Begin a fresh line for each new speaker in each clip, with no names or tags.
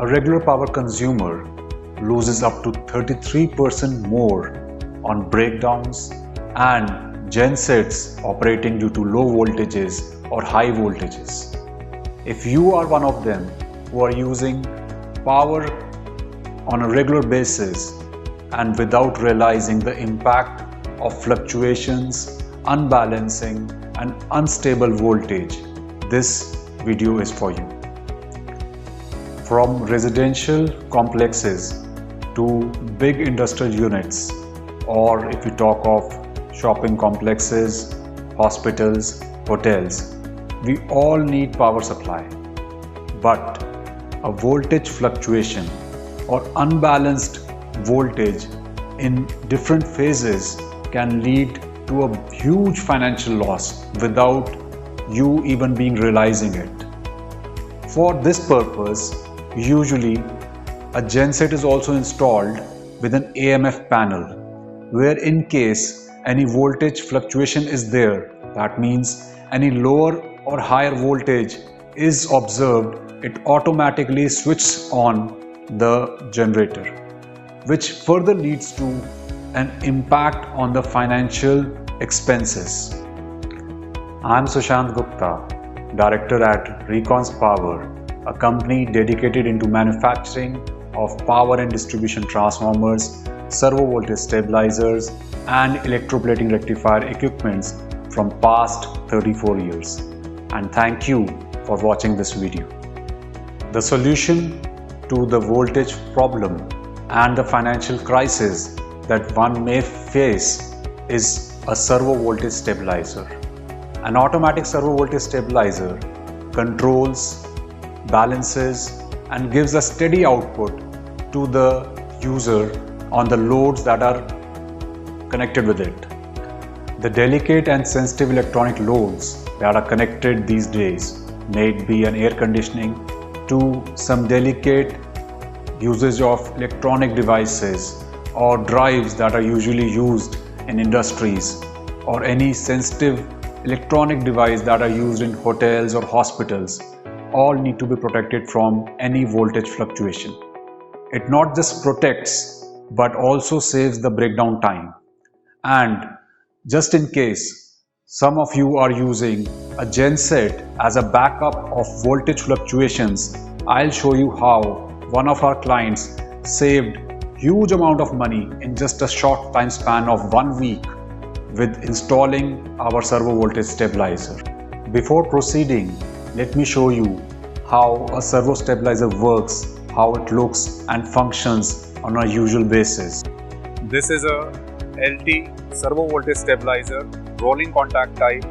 regular power consumer loses up to 33% more on breakdowns and gensets operating due to low voltages or high voltages. If you are one of them who are using power on a regular basis and without realizing the impact of fluctuations, unbalancing and unstable voltage, this video is for you. From residential complexes to big industrial units, or if you talk of shopping complexes, hospitals, hotels, we all need power supply. But a voltage fluctuation or unbalanced voltage in different phases can lead to a huge financial loss without you even being realizing it. For this purpose, usually a genset is also installed with an AMF panel, where in case any voltage fluctuation is there, that means any lower or higher voltage is observed, it automatically switches on the generator, which further leads to an impact on the financial expenses. I am Sushant Gupta, Director at Recons Power, a company dedicated into manufacturing of power and distribution transformers, servo voltage stabilizers and electroplating rectifier equipments from past 34 years. And thank you for watching this video. The solution to the voltage problem and the financial crisis that one may face is a servo voltage stabilizer. An automatic servo voltage stabilizer controls, balances and gives a steady output to the user on the loads that are connected with it. The delicate and sensitive electronic loads that are connected these days, may it be an air conditioning to some delicate usage of electronic devices or drives that are usually used in industries, or any sensitive electronic device that are used in hotels or hospitals, all need to be protected from any voltage fluctuation. It not just protects but also saves the breakdown time. And just in case some of you are using a genset as a backup of voltage fluctuations, I'll show you how one of our clients saved huge amount of money in just a short time span of 1 week with installing our servo voltage stabilizer. Before proceeding, let me show you how a servo stabilizer works, how it looks and functions on a usual basis.
This is a LT servo voltage stabilizer, rolling contact type,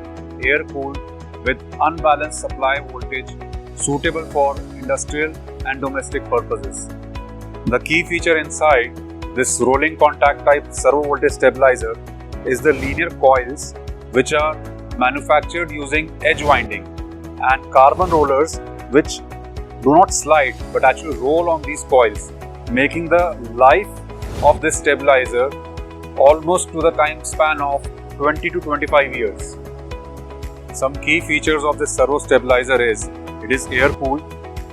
air cooled with unbalanced supply voltage, suitable for industrial and domestic purposes. The key feature inside this rolling contact type servo voltage stabilizer is the linear coils, which are manufactured using edge winding, and carbon rollers which do not slide but actually roll on these coils, making the life of this stabilizer almost to the time span of 20 to 25 years. Some key features of this servo stabilizer is it is air cooled,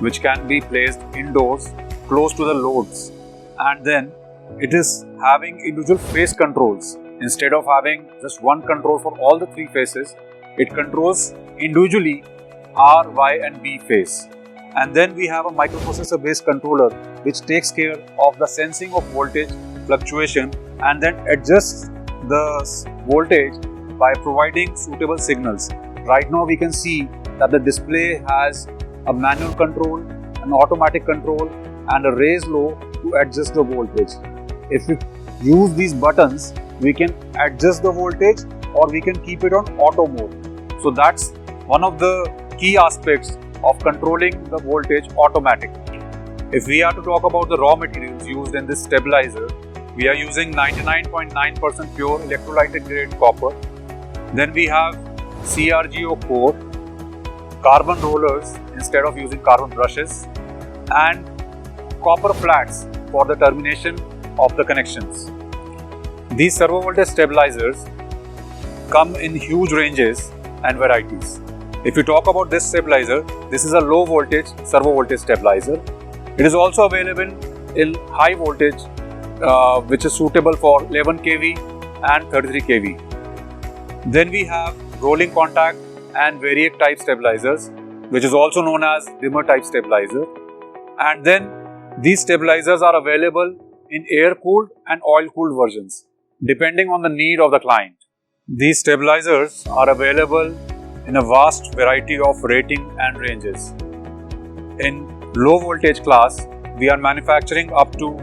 which can be placed indoors close to the loads, and then it is having individual phase controls. Instead of having just one control for all the three phases, it controls individually R, Y and B phase. And then we have a microprocessor based controller which takes care of the sensing of voltage fluctuation and then adjusts the voltage by providing suitable signals. Right now we can see that the display has a manual control, an automatic control and a raise low to adjust the voltage. If we use these buttons, we can adjust the voltage or we can keep it on auto mode. So that's one of the key aspects of controlling the voltage automatically. If we are to talk about the raw materials used in this stabilizer, we are using 99.9% pure electrolytic grade copper. Then we have CRGO core, carbon rollers instead of using carbon brushes, and copper flats for the termination of the connections. These servo voltage stabilizers come in huge ranges and varieties. If you talk about this stabilizer, this is a low voltage servo voltage stabilizer. It is also available in high voltage, which is suitable for 11 kV and 33 kV. Then we have rolling contact and variac type stabilizers, which is also known as dimmer type stabilizer. And then these stabilizers are available in air-cooled and oil-cooled versions, depending on the need of the client. These stabilizers are available in a vast variety of rating and ranges. In low voltage class, we are manufacturing up to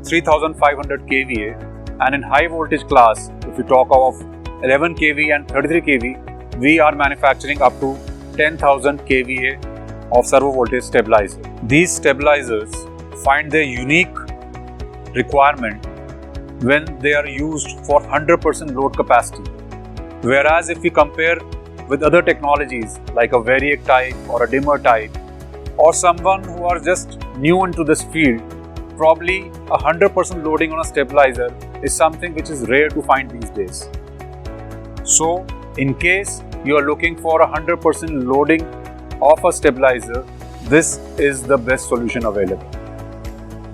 3500 kVA, and in high voltage class, if we talk of 11 kV and 33 kV, we are manufacturing up to 10,000 kVA of servo voltage stabilizer. These stabilizers find their unique requirement when they are used for 100% load capacity. Whereas if we compare with other technologies like a variac type or a dimmer type, or someone who are just new into this field, probably 100% loading on a stabilizer is something which is rare to find these days. So, in case you are looking for 100% loading of a stabilizer, this is the best solution available.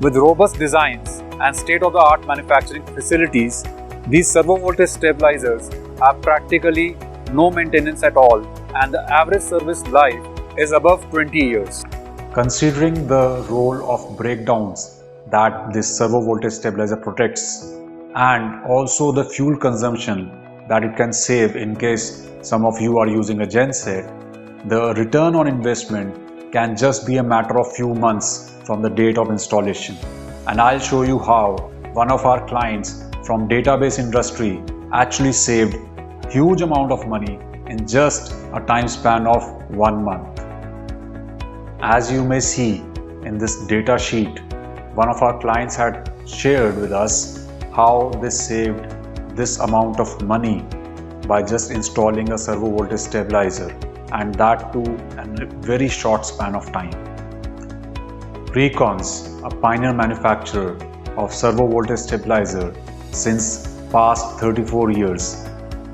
With robust designs and state-of-the-art manufacturing facilities, these servo voltage stabilizers have practically no maintenance at all, and the average service life is above 20 years.
Considering the role of breakdowns that this servo voltage stabilizer protects, and also the fuel consumption that it can save in case some of you are using a genset, the return on investment can just be a matter of few months from the date of installation. And I'll show you how one of our clients from database industry actually saved huge amount of money in just a time span of 1 month. As you may see in this data sheet, one of our clients had shared with us how they saved this amount of money by just installing a servo voltage stabilizer, and that too in a very short span of time. Recons, a pioneer manufacturer of servo voltage stabilizer since past 34 years.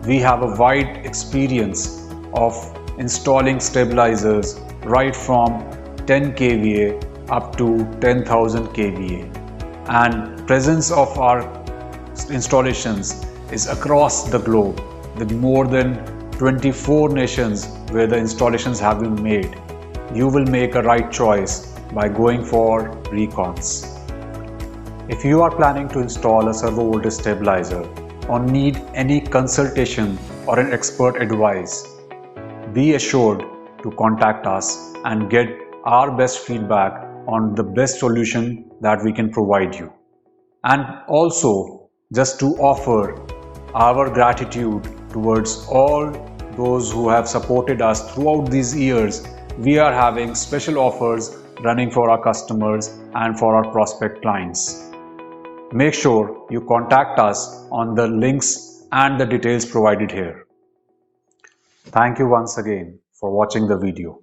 We have a wide experience of installing stabilizers right from 10 kVA up to 10,000 kVA, and presence of our installations is across the globe with more than 24 nations where the installations have been made. You will make a right choice by going for Recons. If you are planning to install a servo voltage stabilizer or need any consultation or an expert advice, be assured to contact us and get our best feedback on the best solution that we can provide you. And also, just to offer our gratitude towards all those who have supported us throughout these years, we are having special offers running for our customers and for our prospect clients. Make sure you contact us on the links and the details provided here. Thank you once again for watching the video.